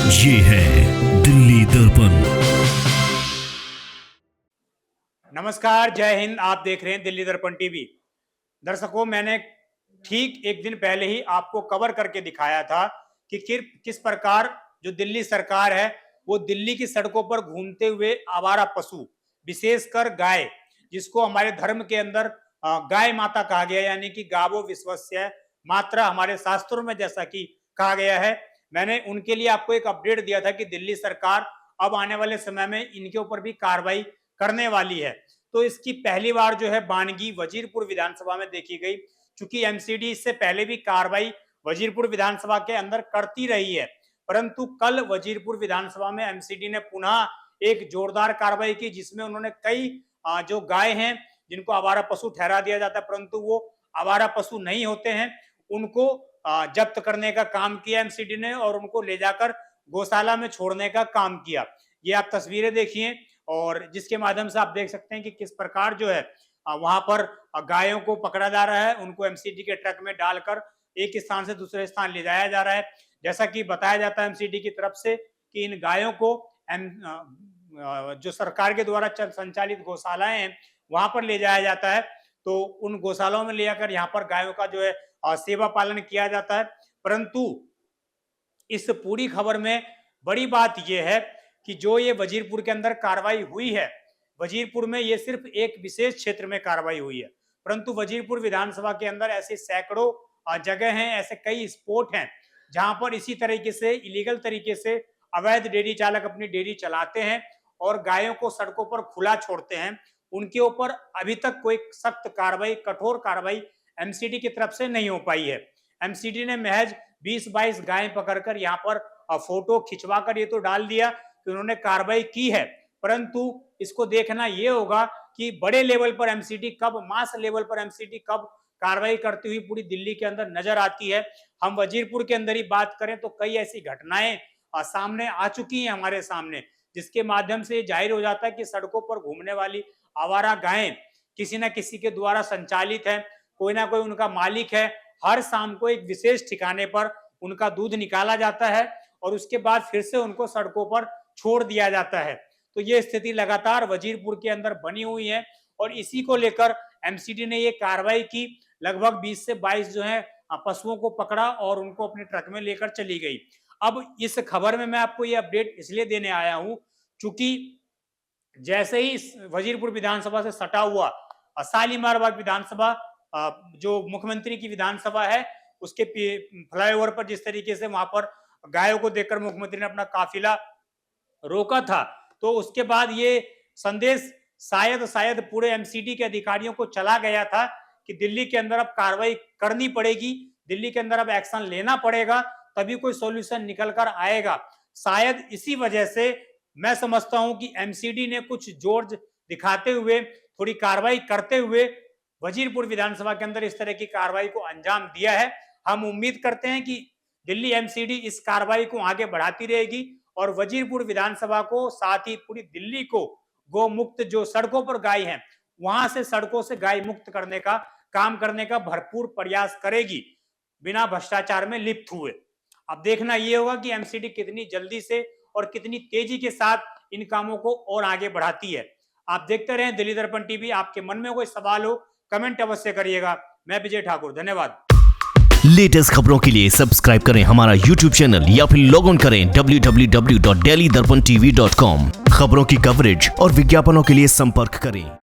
ये है दिल्ली दर्पण। नमस्कार, जय हिंद। आप देख रहे हैं दिल्ली दर्पण टीवी। दर्शकों, मैंने ठीक एक दिन पहले ही आपको कवर करके दिखाया था कि किस प्रकार जो दिल्ली सरकार है वो दिल्ली की सड़कों पर घूमते हुए आवारा पशु, विशेषकर गाय, जिसको हमारे धर्म के अंदर गाय माता कहा गया, यानी कि गावो विश्वस्य मात्रा हमारे शास्त्रों में जैसा कि कहा गया है। मैंने उनके लिए आपको एक अपडेट दिया था कि दिल्ली सरकार अब आने वाले समय में इनके ऊपर भी कार्रवाई करने वाली है। तो इसकी पहली बार जो है बानगी वजीरपुर विधानसभा में देखी गई। चूंकि एमसीडी इससे पहले भी कार्रवाई वजीरपुर विधानसभा के अंदर करती रही है, परंतु कल वजीरपुर विधानसभा में एमसीडी ने पुनः एक जोरदार कार्रवाई की, जिसमें उन्होंने कई जो गाय हैं जिनको आवारा पशु ठहरा दिया जाता है परंतु वो आवारा पशु नहीं होते हैं, उनको जब्त करने का काम किया एमसीडी ने और उनको ले जाकर गौशाला में छोड़ने का काम किया। ये आप तस्वीरें देखिए और जिसके माध्यम से आप देख सकते हैं कि किस प्रकार जो है वहां पर गायों को पकड़ा जा रहा है, उनको एमसीडी के ट्रक में डालकर एक स्थान से दूसरे स्थान ले जाया जा रहा है। जैसा कि बताया जाता है एमसीडी की तरफ से कि इन गायों को जो सरकार के द्वारा संचालित गौशालाएं हैं वहां पर ले जाया जाता है। तो उन गौशालाओं में ले जाकर यहाँ पर गायों का जो है सेवा पालन किया जाता है। परंतु इस पूरी खबर में बड़ी बात यह है कि जो ये वजीरपुर के अंदर कार्रवाई हुई है, वजीरपुर में ये सिर्फ एक विशेष क्षेत्र में कार्रवाई हुई है, परंतु वजीरपुर विधानसभा के अंदर ऐसे सैकड़ों जगह हैं, ऐसे कई स्पॉट हैं जहां पर इसी तरीके से इलीगल तरीके से अवैध डेयरी चालक अपनी डेयरी चलाते हैं और गायों को सड़कों पर खुला छोड़ते हैं। उनके ऊपर अभी तक कोई सख्त कार्रवाई, कठोर कार्रवाई एमसीडी की तरफ से नहीं हो पाई है। एमसीडी ने महज 20-22 गायें पकड़कर यहाँ पर फोटो खिंचवाकर ये तो डाल दिया कि उन्होंने कार्रवाई की है, परंतु इसको देखना ये होगा कि बड़े लेवल पर एमसीडी कब, मास लेवल पर एमसीडी कब कार्रवाई करती हुई पूरी दिल्ली के अंदर नजर आती है। हम वजीरपुर के अंदर ही बात करें तो कई ऐसी घटनाएं सामने आ चुकी हैं हमारे सामने, जिसके माध्यम से जाहिर हो जाता है कि सड़कों पर घूमने वाली आवारा गायें किसी न किसी के द्वारा संचालित है, कोई ना कोई उनका मालिक है। हर शाम को एक विशेष ठिकाने पर उनका दूध निकाला जाता है और उसके बाद फिर से उनको सड़कों पर छोड़ दिया जाता है। तो ये स्थिति लगातार वजीरपुर के अंदर बनी हुई है और इसी को लेकर एमसीडी ने ये कार्रवाई की। लगभग 20 से 22 जो है पशुओं को पकड़ा और उनको अपने ट्रक में लेकर चली गई। अब इस खबर में मैं आपको ये अपडेट इसलिए देने आया हूं चूंकि जैसे ही वजीरपुर विधानसभा से सटा हुआ शालीमार बाग विधानसभा, जो मुख्यमंत्री की विधानसभा है, उसके फ्लाईओवर पर जिस तरीके से वहां पर गायों को देखकर मुख्यमंत्री ने अपना काफिला रोका था, तो उसके बाद ये संदेश शायद पूरे एमसीडी के अधिकारियों को चला गया था कि दिल्ली के अंदर अब कार्रवाई करनी पड़ेगी, दिल्ली के अंदर अब एक्शन लेना पड़ेगा, तभी कोई सॉल्यूशन निकल कर आएगा। शायद इसी वजह से मैं समझता हूं कि एमसीडी ने कुछ जोर दिखाते हुए, थोड़ी कार्रवाई करते हुए वजीरपुर विधानसभा के अंदर इस तरह की कार्रवाई को अंजाम दिया है। हम उम्मीद करते हैं कि दिल्ली एमसीडी इस कार्रवाई को आगे बढ़ाती रहेगी और वजीरपुर विधानसभा को, साथ ही पूरी दिल्ली को गौ मुक्त, जो सड़कों पर गाय हैं वहां से सड़कों से गाय मुक्त करने का काम करने का भरपूर प्रयास करेगी, बिना भ्रष्टाचार में लिप्त हुए। अब देखना यह होगा कि एमसीडी कितनी जल्दी से और कितनी तेजी के साथ इन कामों को और आगे बढ़ाती है। आप देखते रहें दिल्ली दर्पण टीवी। आपके मन में कोई सवाल हो कमेंट अवश्य करिएगा। मैं विजय ठाकुर, धन्यवाद। लेटेस्ट खबरों के लिए सब्सक्राइब करें हमारा YouTube चैनल या फिर लॉग इन करें www.delhidarpantv.com। खबरों की कवरेज और विज्ञापनों के लिए संपर्क करें।